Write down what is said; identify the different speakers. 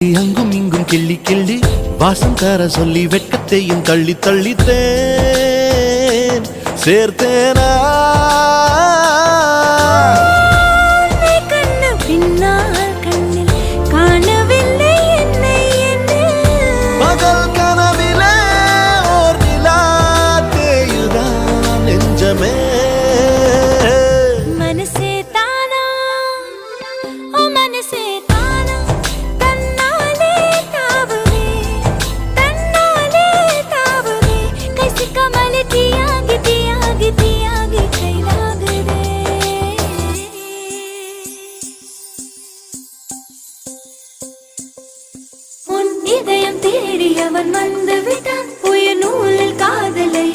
Speaker 1: அங்கும் இங்கும் கிள்ளி கிள்ளி வாசம் தர சொல்லி வெட்கத்தையும் தள்ளி தள்ளித்தேன் சேர்த்தேனா பகல் கனவிலே ஓர் நிலா தேயுதான் நெஞ்சமே
Speaker 2: மனசே தானா ஓ மனசே தானா தன்னாலே தாவுதே कैसे कमल दियागी दियागी दियागी கைலாகுதே உன் இதயம் தேடி அவன் வந்து விட்டான் உயிர் நூலில் காதலை